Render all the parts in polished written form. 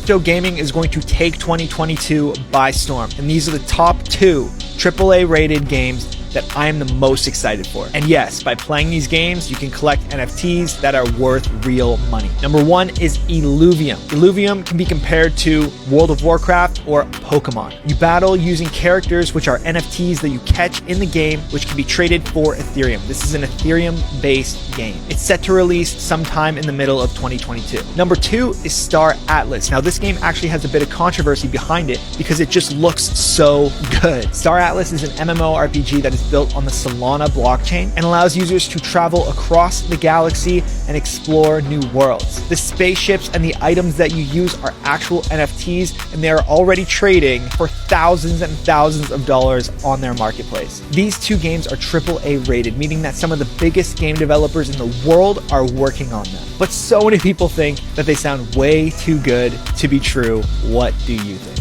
Crypto gaming is going to take 2022 by storm, and these are the top 2 AAA rated games that I am the most excited for. And yes, by playing these games, you can collect NFTs that are worth real money. Number 1 is illuvium. Illuvium can be compared to World of Warcraft or Pokemon. You battle using characters which are NFTs that you catch in the game, which can be traded for Ethereum. This is an Ethereum-based game. It's set to release sometime in the middle of 2022. Number 2 is Star Atlas. Now this game actually has a bit of controversy behind it because it just looks so good. Star Atlas is an MMORPG that is built on the Solana blockchain and allows users to travel across the galaxy and explore new worlds. The spaceships and the items that you use are actual NFTs, and they are already trading for thousands and thousands of dollars on their marketplace. These 2 games are AAA rated, meaning that some of the biggest game developers in the world are working on them. But so many people think that they sound way too good to be true. What do you think?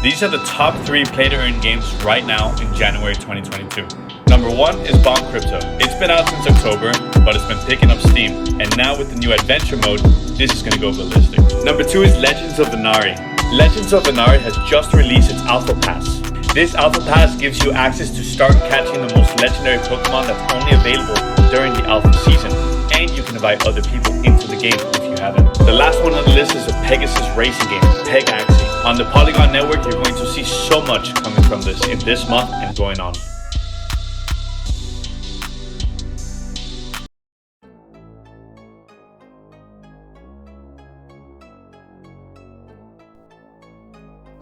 These are the top 3 play-to-earn games right now in January 2022. Number 1 is Bomb Crypto. It's been out since October, but it's been picking up steam. And now with the new adventure mode, this is going to go ballistic. Number 2 is Legends of Venari. Legends of Venari has just released its Alpha Pass. This Alpha Pass gives you access to start catching the most legendary Pokemon that's only available during the Alpha season. And you can invite other people into the game if you haven't. The last one on the list is a Pegasus racing game, Pegaxi. On the Polygon network, you're going to see so much coming from this in this month and going on.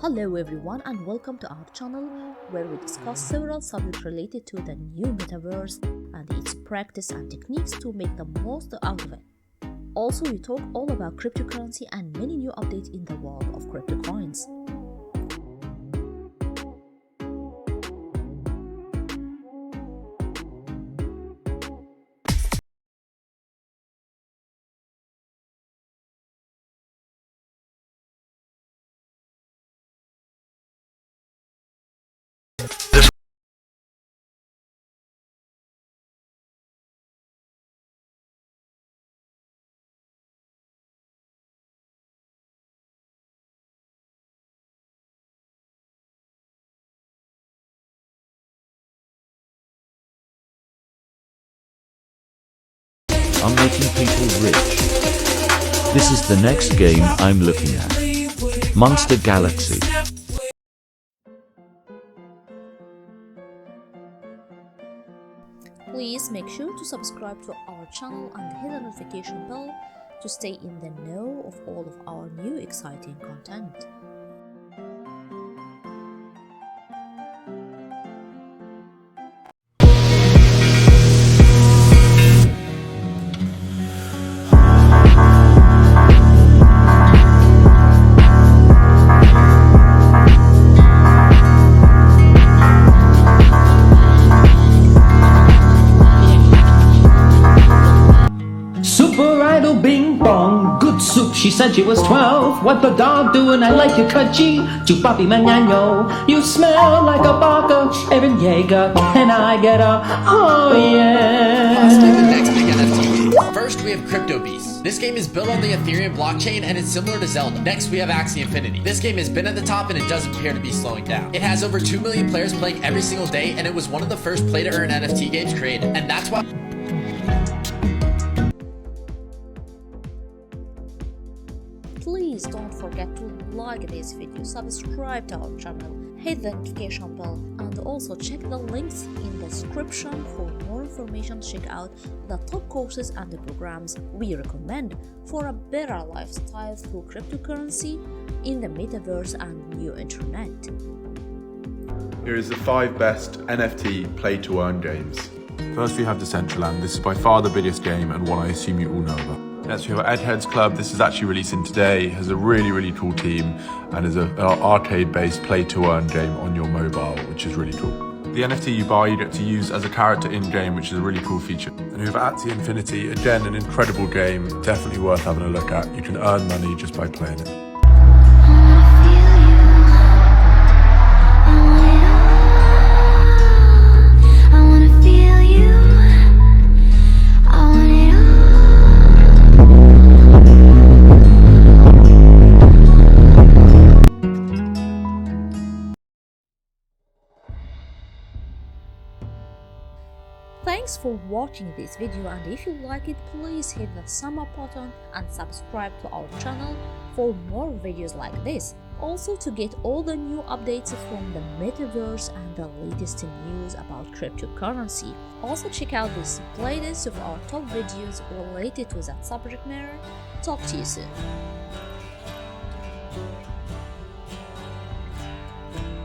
Hello everyone and welcome to our channel where we discuss several subjects related to the new metaverse and its practice and techniques to make the most out of it. Also, we talk all about cryptocurrency and many new updates in the world of crypto coins. I'm making people rich. This is the next game I'm looking at. Monster Galaxy. Please make sure to subscribe to our channel and hit the notification bell to stay in the know of all of our new exciting content. Bing bong, good soup, she said she was 12. What the dog doing? I like your kudgy. Chupapi manano, you smell like a baka. Evan Yeager, can I get a oh yeah? Possibly the next big NFT game. First, we have Crypto Beast. This game is built on the Ethereum blockchain and it's similar to Zelda. Next, we have Axie Infinity. This game has been at the top and it doesn't appear to be slowing down. It has over 2 million players playing every single day and it was one of the first play-to-earn NFT games created. And that's why Please don't forget to like this video, subscribe to our channel, hit the notification bell, and also check the links in the description for more information. Check out the top courses and the programs we recommend for a better lifestyle through cryptocurrency in the metaverse and new internet. Here is the 5 best NFT play-to-earn games. First we have Decentraland. This is by far the biggest game and one I assume you all know about. Next we have Edheads Club. This is actually releasing today. It has a really cool team and is an arcade-based play-to-earn game on your mobile, which is really cool. The NFT you buy, you get to use as a character in-game, which is a really cool feature. And we have Axie Infinity. Again, an incredible game, definitely worth having a look at. You can earn money just by playing it. Thanks for watching this video, and if you like it, please hit the thumb up button and subscribe to our channel for more videos like this. Also, to get all the new updates from the metaverse and the latest news about cryptocurrency. Also check out this playlist of our top videos related to that subject matter. Talk to you soon.